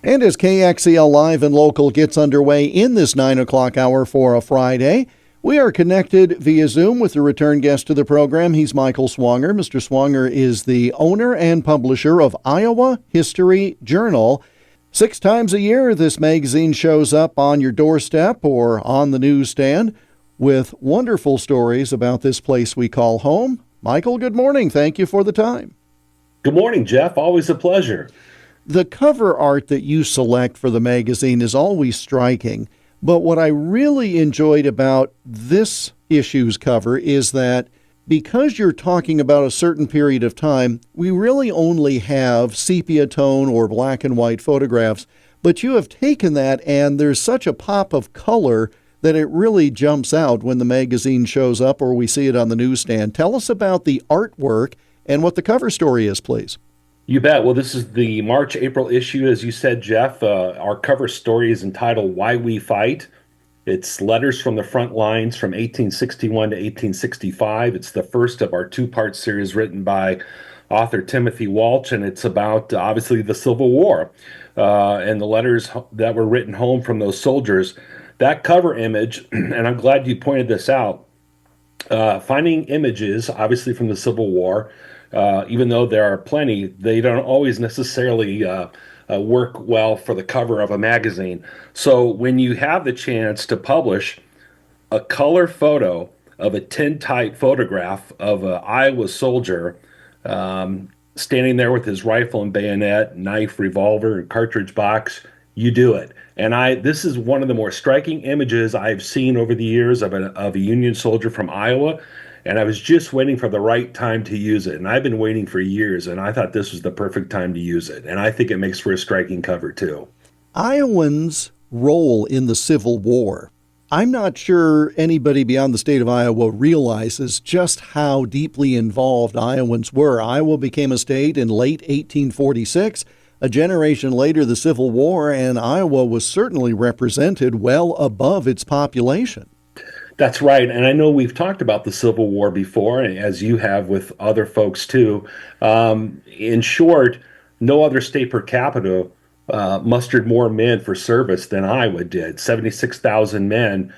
And as KXEL Live and Local gets underway in this 9 o'clock hour for a Friday, we are connected via Zoom with a return guest to the program. He's Michael Swanger. Mr. Swanger is the owner and publisher of Iowa History Journal. 6 times a year, this magazine shows up on your doorstep or on the newsstand with wonderful stories about this place we call home. Michael, good morning. Thank you for the time. Good morning, Jeff. Always a pleasure. The cover art that you select for the magazine is always striking, but what I really enjoyed about this issue's cover is that because you're talking about a certain period of time, we really only have sepia tone or black and white photographs, but you have taken that and there's such a pop of color that it really jumps out when the magazine shows up or we see it on the newsstand. Tell us about the artwork and what the cover story is, please. You bet. Well, this is the March-April issue, as you said, Jeff. Our cover story is entitled Why We Fight. It's letters from the front lines from 1861 to 1865. It's the first of our two-part series written by author Timothy Walsh, and it's about, obviously, the Civil War and the letters that were written home from those soldiers. That cover image, and I'm glad you pointed this out, finding images, obviously, from the Civil War, even though there are plenty, they don't always necessarily work well for the cover of a magazine. So when you have the chance to publish a color photo of a tintype photograph of an Iowa soldier standing there with his rifle and bayonet, knife, revolver, and cartridge box, you do it. And this is one of the more striking images I've seen over the years of a Union soldier from Iowa. And I was just waiting for the right time to use it. And I've been waiting for years, and I thought this was the perfect time to use it. And I think it makes for a striking cover, too. Iowans' role in the Civil War. I'm not sure anybody beyond the state of Iowa realizes just how deeply involved Iowans were. Iowa became a state in late 1846. A generation later, the Civil War, and Iowa was certainly represented well above its population. That's right. And I know we've talked about the Civil War before, as you have with other folks too. In short, no other state per capita mustered more men for service than Iowa did. 76,000 men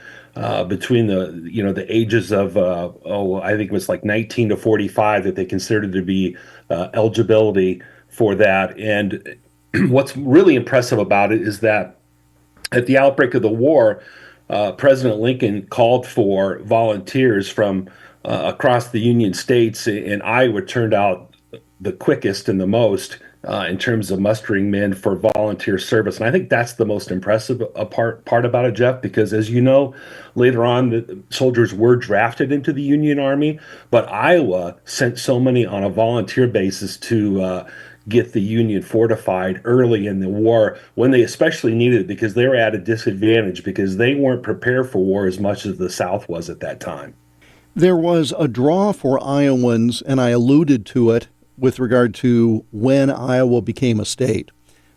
between the ages of I think it was like 19 to 45 that they considered to be eligibility for that. And what's really impressive about it is that at the outbreak of the war, President Lincoln called for volunteers from across the Union states, and Iowa turned out the quickest and the most in terms of mustering men for volunteer service. And I think that's the most impressive part about it, Jeff, because as you know, later on, the soldiers were drafted into the Union Army, but Iowa sent so many on a volunteer basis to get the Union fortified early in the war when they especially needed it, because they were at a disadvantage because they weren't prepared for war as much as the South was at that time. There was a draw for Iowans, and I alluded to it with regard to when Iowa became a state.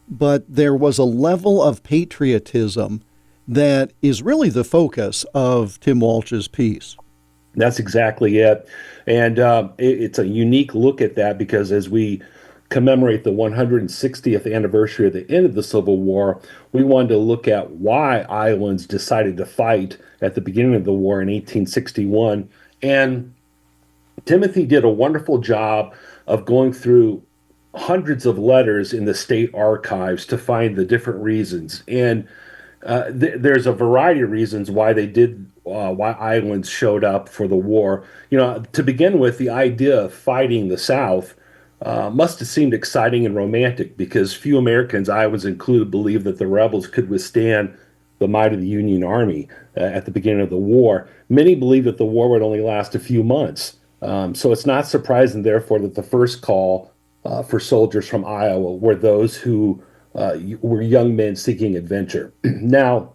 But there was a level of patriotism that is really the focus of Tim Walsh's piece. That's exactly it. And it's a unique look at that because as we commemorate the 160th anniversary of the end of the Civil War, we wanted to look at why Iowans decided to fight at the beginning of the war in 1861. And Timothy did a wonderful job of going through hundreds of letters in the state archives to find the different reasons. And there's a variety of reasons why why Iowans showed up for the war. To begin with, the idea of fighting the South must have seemed exciting and romantic because few Americans, Iowans included, believed that the rebels could withstand the might of the Union Army at the beginning of the war. Many believed that the war would only last a few months. So it's not surprising, therefore, that the first call for soldiers from Iowa were those who were young men seeking adventure. Now,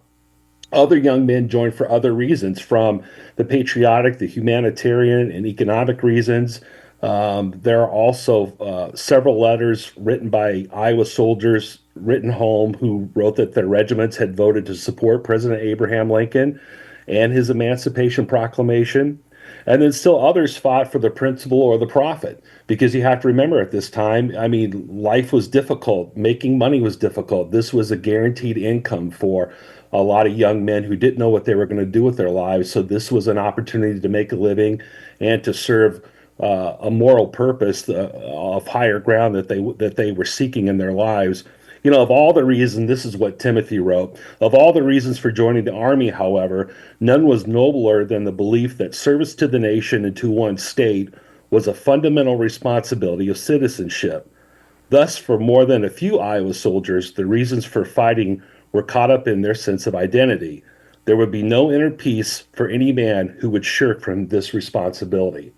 other young men joined for other reasons, from the patriotic, the humanitarian, and economic reasons. There are also several letters written by Iowa soldiers written home who wrote that their regiments had voted to support President Abraham Lincoln and his Emancipation Proclamation. And then still others fought for the principle or the profit, because you have to remember at this time, I mean, life was difficult. Making money was difficult. This was a guaranteed income for a lot of young men who didn't know what they were going to do with their lives. So this was an opportunity to make a living and to serve a moral purpose of higher ground that they were seeking in their lives. You know, of all the reasons, this is what Timothy wrote, of all the reasons for joining the army, however, none was nobler than the belief that service to the nation and to one's state was a fundamental responsibility of citizenship. Thus, for more than a few Iowa soldiers, the reasons for fighting were caught up in their sense of identity. There would be no inner peace for any man who would shirk from this responsibility.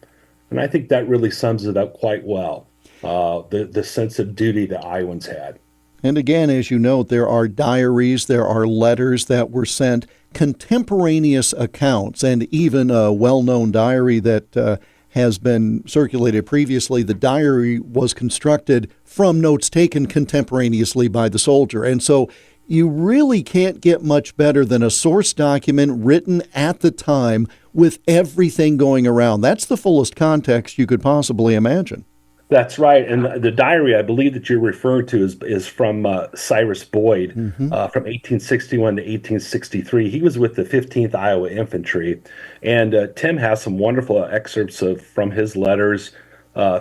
And I think that really sums it up quite well, the sense of duty that Iowans had. And again, as you note, there are diaries, there are letters that were sent, contemporaneous accounts, and even a well-known diary that has been circulated previously. The diary was constructed from notes taken contemporaneously by the soldier. And so you really can't get much better than a source document written at the time with everything going around. That's the fullest context you could possibly imagine. That's right. And the diary I believe that you're referring to is from Cyrus Boyd from 1861 to 1863. He was with the 15th Iowa Infantry. And Tim has some wonderful excerpts from his letters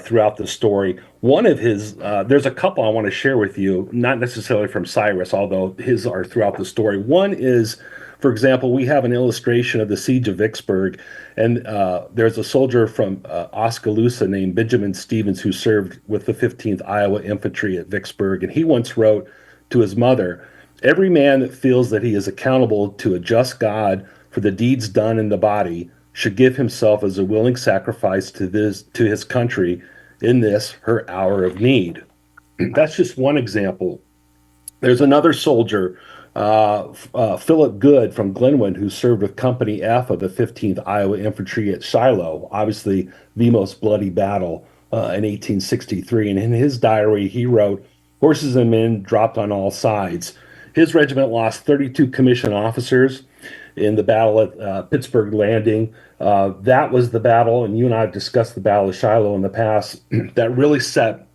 throughout the story. One of his, there's a couple I want to share with you, not necessarily from Cyrus, although his are throughout the story. One is, for example, we have an illustration of the siege of Vicksburg, and there's a soldier from Oskaloosa named Benjamin Stevens who served with the 15th Iowa Infantry at Vicksburg, and he once wrote to his mother, "Every man that feels that he is accountable to a just God for the deeds done in the body should give himself as a willing sacrifice to his country in this, her hour of need." That's just one example. There's another soldier, Philip Good from Glenwood, who served with Company F of the 15th Iowa Infantry at Shiloh, obviously the most bloody battle in 1863. And in his diary, he wrote, "Horses and men dropped on all sides." His regiment lost 32 commissioned officers in the battle at Pittsburgh Landing. That was the battle, and you and I have discussed the Battle of Shiloh in the past, that really set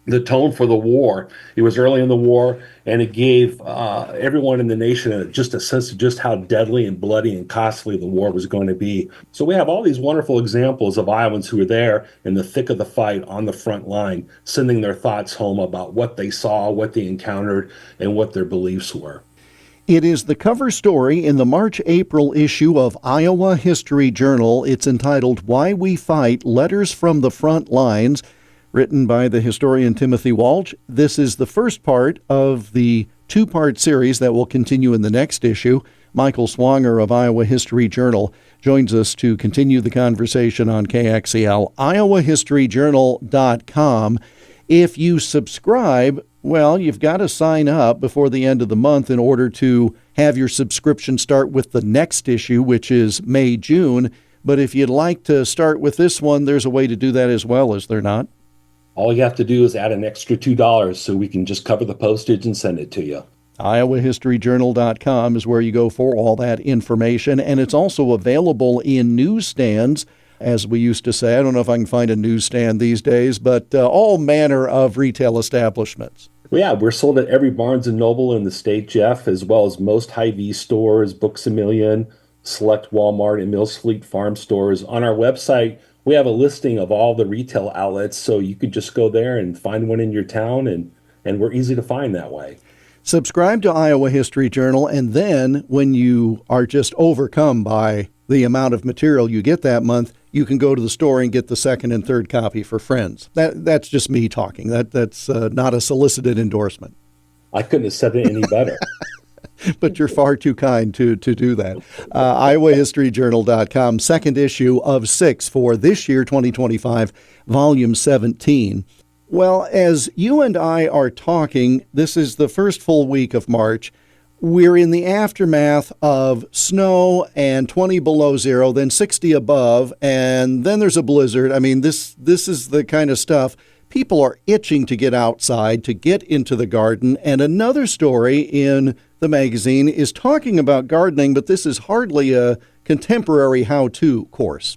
the tone for the war. It was early in the war, and it gave everyone in the nation just a sense of just how deadly and bloody and costly the war was going to be. So we have all these wonderful examples of Iowans who were there in the thick of the fight on the front line, sending their thoughts home about what they saw, what they encountered, and what their beliefs were. It is the cover story in the March-April issue of Iowa History Journal. It's entitled "Why We Fight: Letters from the Front Lines," written by the historian Timothy Walsh. This is the first part of the two-part series that will continue in the next issue. Michael Swanger of Iowa History Journal joins us to continue the conversation on KXEL. IowaHistoryJournal.com. If you subscribe, well, you've got to sign up before the end of the month in order to have your subscription start with the next issue, which is May, June. But if you'd like to start with this one, there's a way to do that as well, is there not? All you have to do is add an extra $2 so we can just cover the postage and send it to you. IowaHistoryJournal.com is where you go for all that information, and it's also available in newsstands, as we used to say. I don't know if I can find a newsstand these days, but all manner of retail establishments. Well, yeah, we're sold at every Barnes & Noble in the state, Jeff, as well as most Hy-Vee stores, Books A Million, select Walmart and Mills Fleet Farm stores. On our website, we have a listing of all the retail outlets, so you could just go there and find one in your town, and we're easy to find that way. Subscribe to Iowa History Journal, and then when you are just overcome by the amount of material you get that month, you can go to the store and get the second and third copy for friends. That's just me talking. That's not a solicited endorsement. I couldn't have said it any better. But you're far too kind to do that. IowaHistoryJournal.com, second issue of 6 for this year, 2025, volume 17. Well, as you and I are talking, this is the first full week of March. We're in the aftermath of snow and 20 below zero, then 60 above, and then there's a blizzard. I mean, this is the kind of stuff. People are itching to get outside, to get into the garden. And another story in the magazine is talking about gardening, but this is hardly a contemporary how-to course.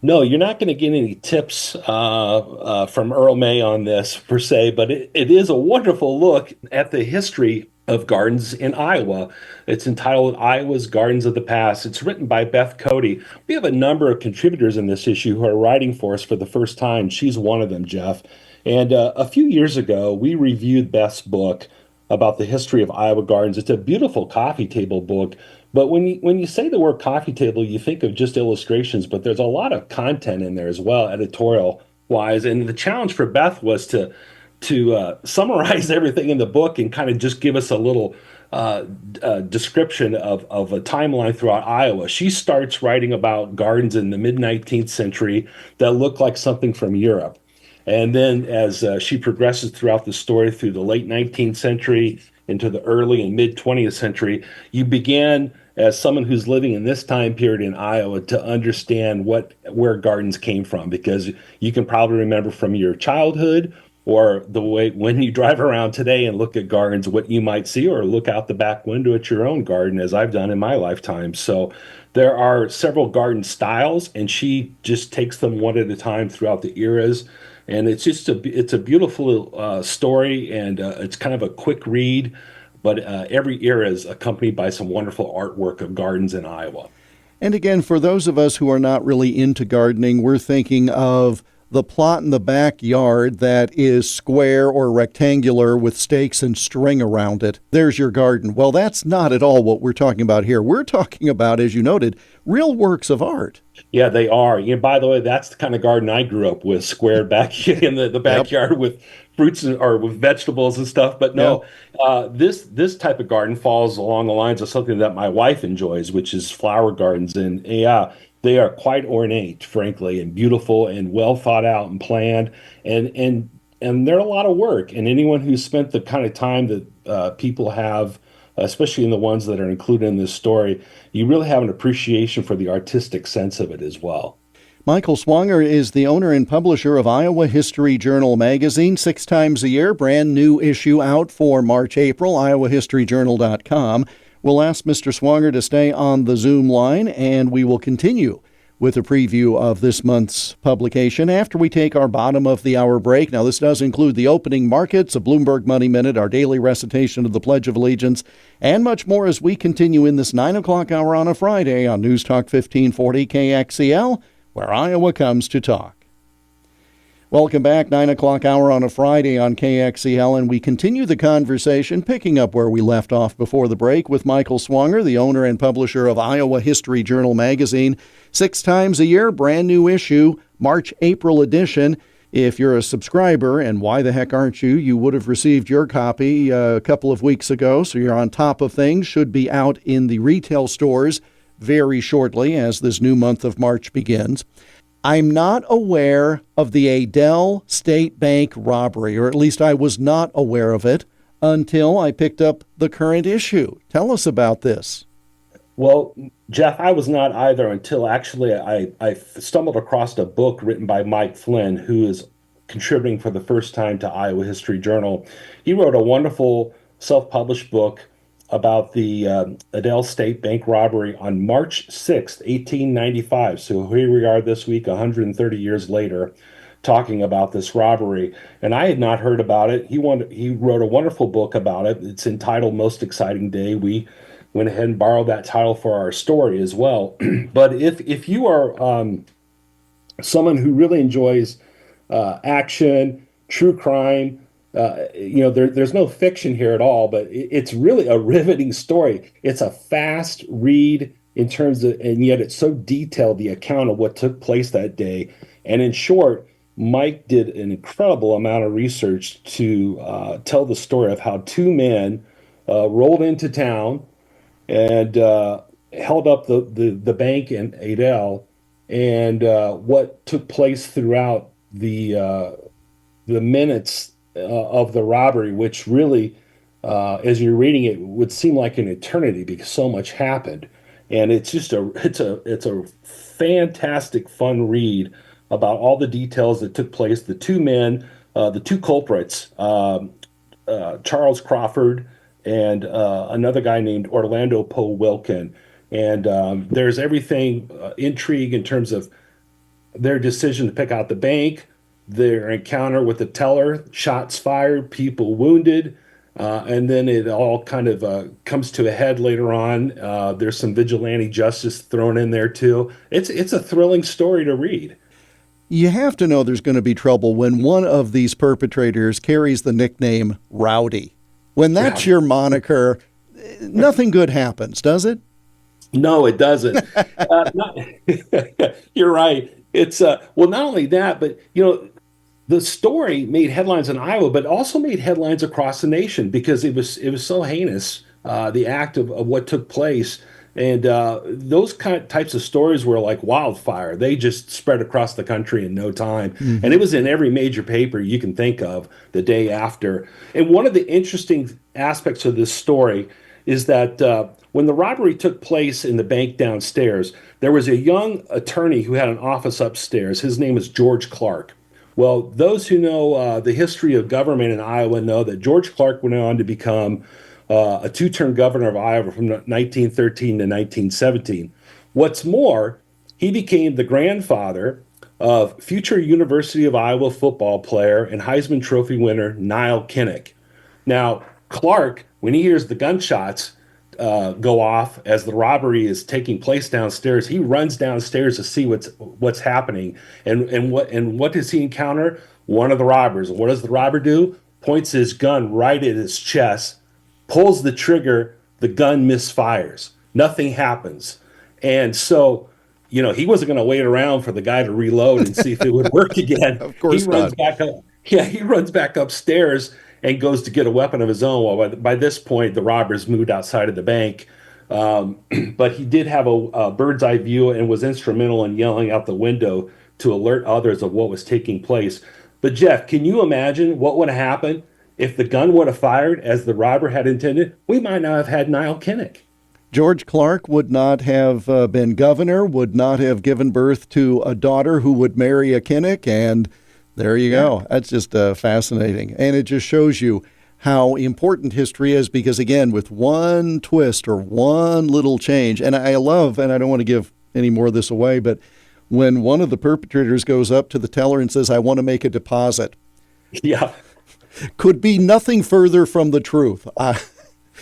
No, you're not going to get any tips from Earl May on this per se, but it is a wonderful look at the history of gardens in Iowa. It's entitled Iowa's Gardens of the Past. It's written by Beth Cody. We have a number of contributors in this issue who are writing for us for the first time. She's one of them, Jeff. And a few years ago, we reviewed Beth's book about the history of Iowa gardens. It's a beautiful coffee table book, but when you say the word coffee table, you think of just illustrations, but there's a lot of content in there as well, editorial wise. And the challenge for Beth was to summarize everything in the book and kind of just give us a little description of a timeline throughout Iowa. She starts writing about gardens in the mid 19th century that look like something from Europe. And then as she progresses throughout the story through the late 19th century into the early and mid 20th century, you began as someone who's living in this time period in Iowa to understand where gardens came from, because you can probably remember from your childhood or the way when you drive around today and look at gardens, what you might see, or look out the back window at your own garden, as I've done in my lifetime. So there are several garden styles, and she just takes them one at a time throughout the eras. And it's a beautiful story, and it's kind of a quick read, but every era is accompanied by some wonderful artwork of gardens in Iowa. And again, for those of us who are not really into gardening, we're thinking of the plot in the backyard that is square or rectangular with stakes and string around it. There's your garden. Well, that's not at all what we're talking about here. We're talking about, as you noted, real works of art. Yeah, they are. By the way, that's the kind of garden I grew up with, square back in the Yep. backyard with fruits or with vegetables and stuff. But Yep. no, this type of garden falls along the lines of something that my wife enjoys, which is flower gardens. And yeah, they are quite ornate, frankly, and beautiful and well thought out and planned. And they're a lot of work. And anyone who's spent the kind of time that people have, especially in the ones that are included in this story, you really have an appreciation for the artistic sense of it as well. Michael Swanger is the owner and publisher of Iowa History Journal magazine, 6 times a year. Brand new issue out for March, April, iowahistoryjournal.com. We'll ask Mr. Swanger to stay on the Zoom line, and we will continue with a preview of this month's publication after we take our bottom of the hour break. Now, this does include the opening markets, a Bloomberg Money Minute, our daily recitation of the Pledge of Allegiance, and much more as we continue in this 9 o'clock hour on a Friday on News Talk 1540 KXEL, where Iowa comes to talk. Welcome back, 9 o'clock hour on a Friday on KXEL, and we continue the conversation, picking up where we left off before the break with Michael Swanger, the owner and publisher of Iowa History Journal magazine. 6 times a year, brand new issue, March, April edition. If you're a subscriber, and why the heck aren't you, you would have received your copy a couple of weeks ago, so you're on top of things. Should be out in the retail stores very shortly as this new month of March begins. I'm not aware of the Adel State Bank robbery, or at least I was not aware of it until I picked up the current issue. Tell us about this. Well, Jeff, I was not either until actually I stumbled across a book written by Mike Flynn, who is contributing for the first time to Iowa History Journal. He wrote a wonderful self-published book about the Adel State Bank robbery on March 6th, 1895. So here we are this week, 130 years later, talking about this robbery. And I had not heard about it. He wrote a wonderful book about it. It's entitled Most Exciting Day. We went ahead and borrowed that title for our story as well. But if you are someone who really enjoys action, true crime, there's no fiction here at all, but it's really a riveting story. It's a fast read in terms of, and yet it's so detailed, the account of what took place that day. And in short, Mike did an incredible amount of research to tell the story of how two men rolled into town and held up the bank in Adel, and what took place throughout the minutes of the robbery, which really, as you're reading it, would seem like an eternity because so much happened. And it's a fantastic, fun read about all the details that took place. The two men, the two culprits, Charles Crawford and another guy named Orlando Poe Wilkin. And there's everything intrigue in terms of their decision to pick out the bank, their encounter with the teller, shots fired, people wounded, and then it all kind of comes to a head later on. There's some vigilante justice thrown in there too. It's a thrilling story to read. You have to know there's going to be trouble when one of these perpetrators carries the nickname Rowdy. When that's your moniker, nothing good happens, does it? No, it doesn't. Not, you're right. It's well, not only that, but the story made headlines in Iowa, but also made headlines across the nation because it was so heinous, the act of what took place, and those types of stories were like wildfire. They just spread across the country in no time, and it was in every major paper you can think of the day after. And one of the interesting aspects of this story is that when the robbery took place in the bank downstairs, there was a young attorney who had an office upstairs. His name is George Clark. Well, those who know the history of government in Iowa know that George Clark went on to become a two-term governor of Iowa from 1913 to 1917. What's more, he became the grandfather of future University of Iowa football player and Heisman Trophy winner Niall Kinnick. Now, Clark, when he hears the gunshots go off as the robbery is taking place downstairs, he runs downstairs to see what's happening. And what does he encounter? One of the robbers. What does the robber do? Points his gun right at his chest, pulls the trigger, the gun misfires. Nothing happens. And so, he wasn't going to wait around for the guy to reload and see if it would work again. Of course he runs not. back up. Yeah, he runs back upstairs and goes to get a weapon of his own. Well, by this point, the robbers moved outside of the bank. But he did have a bird's eye view and was instrumental in yelling out the window to alert others of what was taking place. But Jeff, can you imagine what would have happened if the gun would have fired as the robber had intended? We might not have had Niall Kinnick. George Clark would not have been governor, would not have given birth to a daughter who would marry a Kinnick, and there you go. That's just fascinating. And it just shows you how important history is because, again, with one twist or one little change, and I love, and I don't want to give any more of this away, but when one of the perpetrators goes up to the teller and says, I want to make a deposit. Yeah. Could be nothing further from the truth.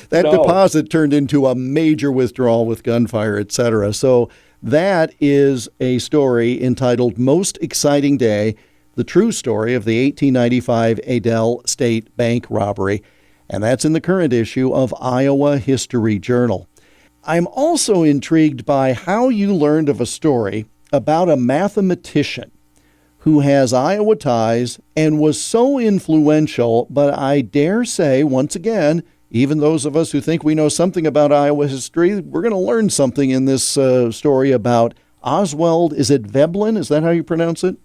That deposit turned into a major withdrawal with gunfire, etc. So that is a story entitled Most Exciting Day, the true story of the 1895 Adel State Bank robbery. And that's in the current issue of Iowa History Journal. I'm also intrigued by how you learned of a story about a mathematician who has Iowa ties and was so influential, but I dare say, once again, even those of us who think we know something about Iowa history, we're going to learn something in this story about Oswald, is it Veblen? Is that how you pronounce it?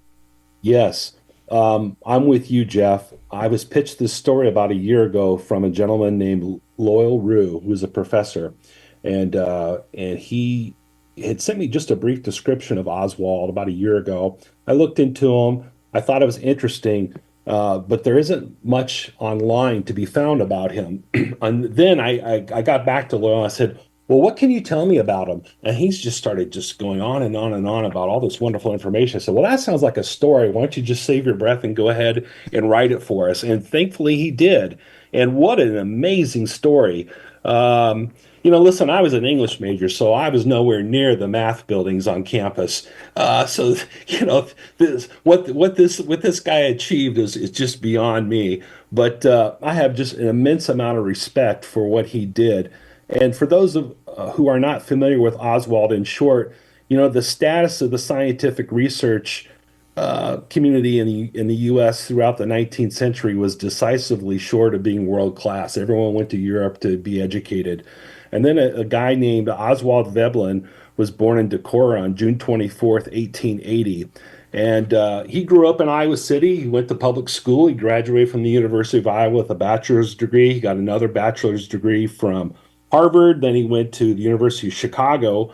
Yes. I'm with you, Jeff. I was pitched this story about a year ago from a gentleman named Loyal Rue, who's a professor. And he had sent me just a brief description of Oswald about a year ago. I looked into him. I thought it was interesting. But there isn't much online to be found about him. And then I got back to Loyal and I said, well, what can you tell me about him? And he's just started just going on and on and on about all this wonderful information. I said, well, that sounds like a story. Why don't you just save your breath and go ahead and write it for us? And thankfully he did. And what an amazing story. Listen, I was an English major, so I was nowhere near the math buildings on campus. What this guy achieved is just beyond me. But I have just an immense amount of respect for what he did. And for those who are not familiar with Oswald, in short, the status of the scientific research community in the U.S. throughout the 19th century was decisively short of being world class. Everyone went to Europe to be educated. And then a guy named Oswald Veblen was born in Decorah on June 24th, 1880. And he grew up in Iowa City. He went to public school. He graduated from the University of Iowa with a bachelor's degree. He got another bachelor's degree from Harvard. Then he went to the University of Chicago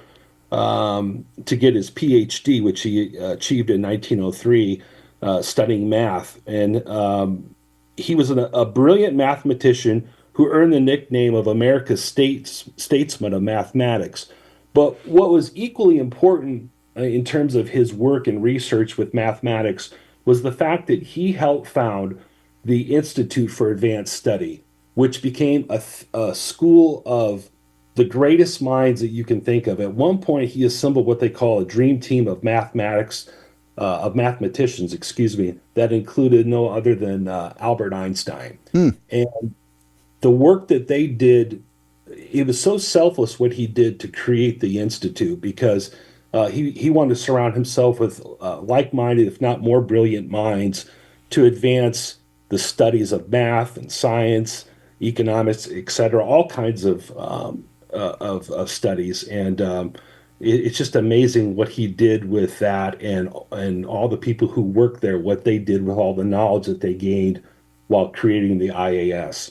to get his PhD, which he achieved in 1903, studying math. And he was a brilliant mathematician who earned the nickname of America's statesman of mathematics. But what was equally important in terms of his work and research with mathematics was the fact that he helped found the Institute for Advanced Study, which became a school of the greatest minds that you can think of. At one point, he assembled what they call a dream team of mathematicians, excuse me, that included no other than Albert Einstein. And the work that they did, it was so selfless what he did to create the institute, because he wanted to surround himself with like-minded, if not more brilliant minds, to advance the studies of math and science, economics, etc., all kinds of studies. And it's just amazing what he did with that, and all the people who worked there, what they did with all the knowledge that they gained while creating the IAS.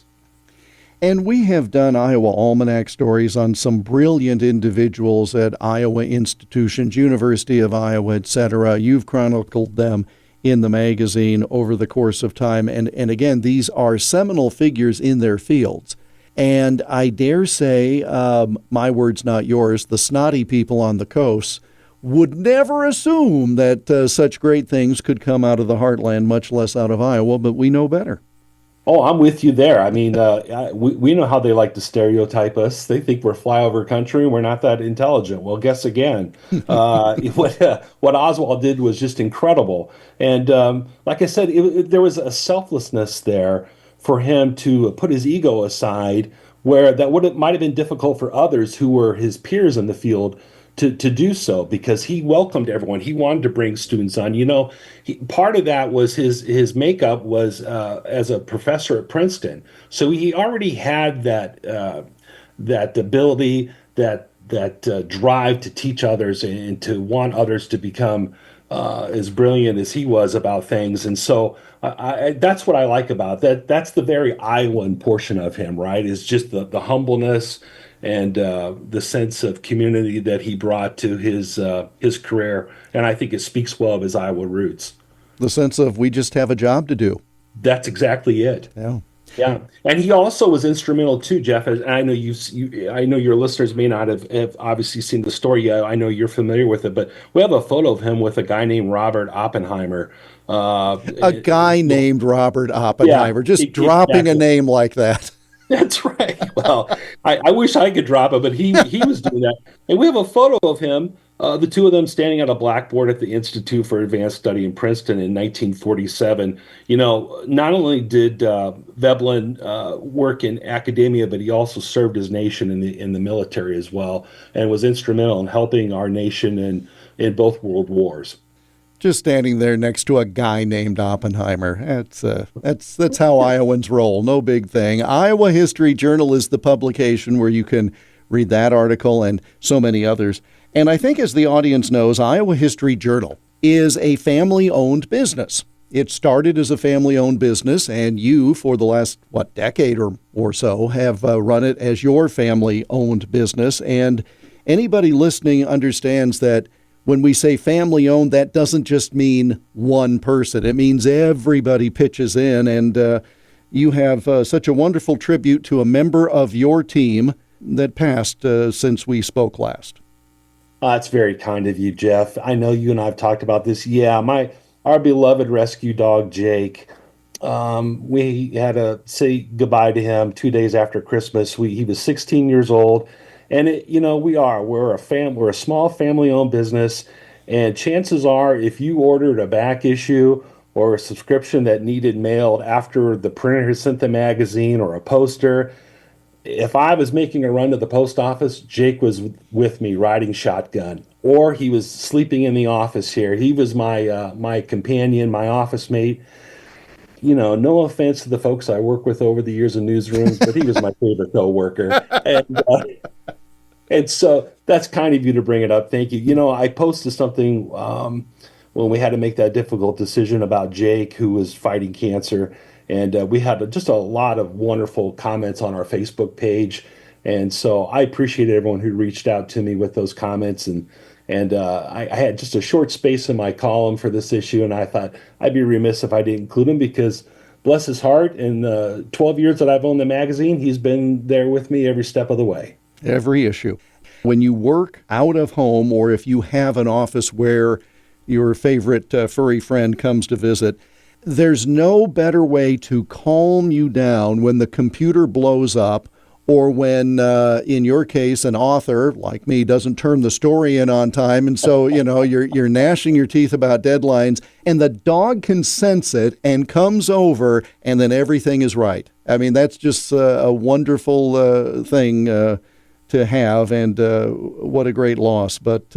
And we have done Iowa Almanac stories on some brilliant individuals at Iowa institutions, University of Iowa, etc. You've chronicled them in the magazine over the course of time. And again, these are seminal figures in their fields. And I dare say, my words, not yours, the snotty people on the coast would never assume that such great things could come out of the heartland, much less out of Iowa, but we know better. Oh, I'm with you there. I mean, we know how they like to stereotype us. They think we're flyover country and we're not that intelligent. Well, guess again. What Oswald did was just incredible. And like I said, there was a selflessness there for him to put his ego aside, where that might have been difficult for others who were his peers in the field to do so, because he welcomed everyone. He wanted to bring students on. Part of that was his makeup was as a professor at Princeton, so he already had that ability, that drive to teach others and to want others to become as brilliant as he was about things. And so that's what I like about that. That's the very Iowan portion of him, right? Is just the humbleness and the sense of community that he brought to his career. And I think it speaks well of his Iowa roots. The sense of, we just have a job to do. That's exactly it. Yeah. Yeah, and he also was instrumental too, Jeff. And I know I know your listeners may not have obviously seen the story yet. I know you're familiar with it, but we have a photo of him with a guy named Robert Oppenheimer. A guy named Robert Oppenheimer, just dropping exactly. A name like that. That's right. Well, I wish I could drop it, but he was doing that. And we have a photo of him, the two of them standing at a blackboard at the Institute for Advanced Study in Princeton in 1947. Not only did Veblen work in academia, but he also served his nation in the military as well, and was instrumental in helping our nation in both world wars. Just standing there next to a guy named Oppenheimer. That's how Iowans roll. No big thing. Iowa History Journal is the publication where you can read that article and so many others. And I think, as the audience knows, Iowa History Journal is a family-owned business. It started as a family-owned business, and you, for the last, decade or so, have run it as your family-owned business. And anybody listening understands that when we say family-owned, that doesn't just mean one person. It means everybody pitches in, and you have such a wonderful tribute to a member of your team that passed since we spoke last. That's very kind of you, Jeff. I know you and I have talked about this. Yeah, our beloved rescue dog, Jake, we had to say goodbye to him 2 days after Christmas. He was 16 years old. And we're a small family-owned business, and chances are, if you ordered a back issue or a subscription that needed mailed after the printer sent the magazine, or a poster, if I was making a run to the post office, Jake was with me riding shotgun, or he was sleeping in the office here. He was my companion, my office mate. No offense to the folks I work with over the years in newsrooms, but he was my favorite coworker. And so that's kind of you to bring it up. Thank you. I posted something when we had to make that difficult decision about Jake, who was fighting cancer. And we had just a lot of wonderful comments on our Facebook page. And so I appreciated everyone who reached out to me with those comments. And I had just a short space in my column for this issue, and I thought I'd be remiss if I didn't include him, because bless his heart, in the 12 years that I've owned the magazine, he's been there with me every step of the way. Every issue. When you work out of home, or if you have an office where your favorite furry friend comes to visit, there's no better way to calm you down when the computer blows up, or when, in your case, an author like me doesn't turn the story in on time, and so you're gnashing your teeth about deadlines, and the dog can sense it and comes over, and then everything is right. I mean, that's just a wonderful thing to have, and what a great loss. But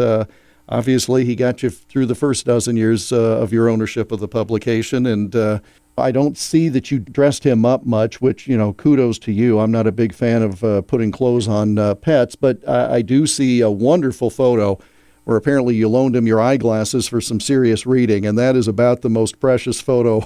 obviously, he got you through the first dozen years of your ownership of the publication, and I don't see that you dressed him up much, which, kudos to you. I'm not a big fan of putting clothes on pets, but I do see a wonderful photo where apparently you loaned him your eyeglasses for some serious reading, and that is about the most precious photo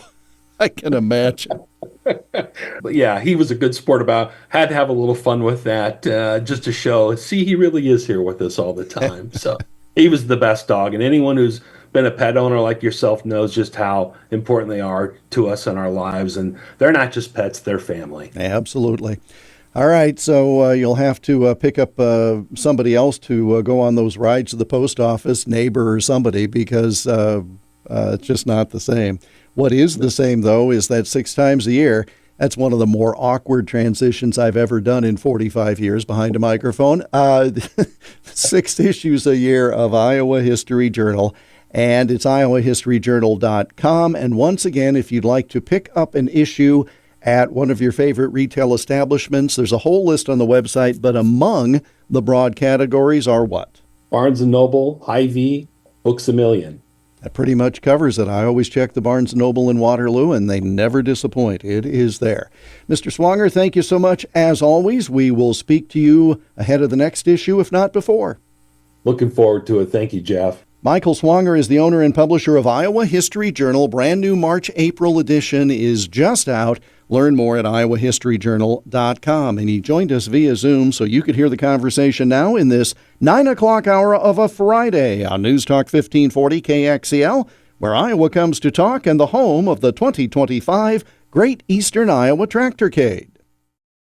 I can imagine. But yeah, he was a good sport had to have a little fun with that, just to show, see, he really is here with us all the time. So he was the best dog, and anyone who's been a pet owner like yourself knows just how important they are to us in our lives. And they're not just pets, they're family. Absolutely. All right, so you'll have to pick up somebody else to go on those rides to the post office, neighbor or somebody, because it's just not the same. What is the same, though, is that 6 times a year, that's one of the more awkward transitions I've ever done in 45 years behind a microphone. 6 issues a year of Iowa History Journal. And it's iowahistoryjournal.com. And once again, if you'd like to pick up an issue at one of your favorite retail establishments, there's a whole list on the website, but among the broad categories are what? Barnes & Noble, Hy-Vee, Books A Million. That pretty much covers it. I always check the Barnes & Noble in Waterloo, and they never disappoint. It is there. Mr. Swanger, thank you so much. As always, we will speak to you ahead of the next issue, if not before. Looking forward to it. Thank you, Jeff. Michael Swanger is the owner and publisher of Iowa History Journal. Brand new March-April edition is just out. Learn more at iowahistoryjournal.com. And he joined us via Zoom so you could hear the conversation now in this 9 o'clock hour of a Friday on News Talk 1540 KXEL, where Iowa comes to talk, and the home of the 2025 Great Eastern Iowa Tractor Cage.